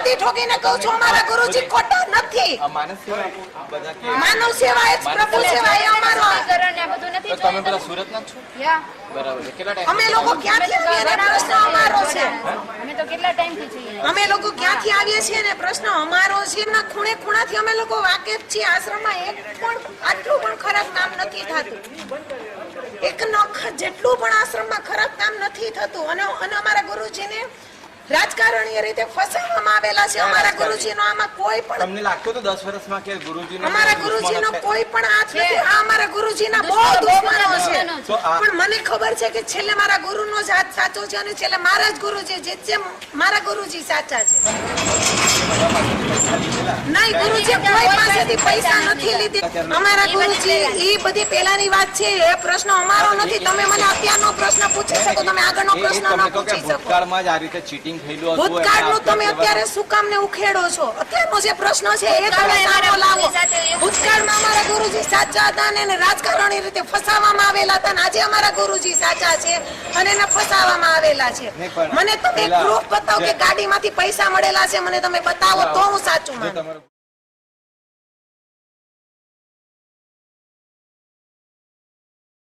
છાતી ઠોકીને કહું છું અમારા ગુરુજી ખોટા નથી. માનવ સેવા એ જ પ્રભુ સેવા એ અમારો. તમે બધા સુરતના જ છો? બરાબર છે. કેટલા ટાઈમ? અમે લોકો ક્યાંથી આવીએ ને પ્રશ્ન અમારો છે. અમે તો કેટલા ટાઈમથી છીએ. અમે લોકો ક્યાંથી આવીએ છીએ ને પ્રશ્ન અમારો છે. એમના ખૂણે ખૂણાથી અમે લોકો વાકેફ છીએ. આશ્રમમાં એક પણ આટલું પણ ખરાબ કામ નથી થતું. એક નખ જેટલું પણ આશ્રમમાં ખરાબ કામ નથી થતું. અને અમારા ગુરુજીને રાજકારણીય રીતે ફસાવવામાં આવેલા છે. અમારા ગુરુજીનો આમાં કોઈ પણ તમને લાગતું તો 10 વર્ષમાં કે ગુરુજીનો અમારા ગુરુજીનો કોઈ પણ હાથ નથી. આ અમારા ગુરુજીના બહુ દુશ્મનો છે. પણ મને ખબર છે કે છેલ્લે મારા ગુરુનો જ હાથ સાચો છે અને છેલ્લે મારા જ ગુરુજી જીતશે. મારા ગુરુજી સાચા છે. નહીં, ગુરુજી કોઈ પાસેથી પૈસા નથી લીધી. અમારા ગુરુજી ઈ બધી પહેલાની વાત છે. એ પ્રશ્ન અમારો નથી. તમે મને અત્યારનો પ્રશ્ન પૂછી શકો, તમે આગળનો પ્રશ્ન ન પૂછી શકો. ભૂતકાળમાં જ આ રીતે ચીટિંગ થયેલું હતું. ભૂતકાળનું તમે અત્યારે શું કામ ને ઉખેડો છો? અત્યારનો જે પ્રશ્ન છે એ તમે સામો લાવો. ભૂતકાળમાં અમારા ગુરુજી સાચા હતા ને એને રાજકારણી રીતે ફસાવવામાં આવેલા હતા ને આજે અમારા ગુરુજી સાચા છે અને એને ફસાવવામાં આવેલા છે. મને તમે પ્રૂફ બતાવો કે ગાડીમાંથી પૈસા મળેલા છે. મને તમે બતાવો તો હું સાચું માનું.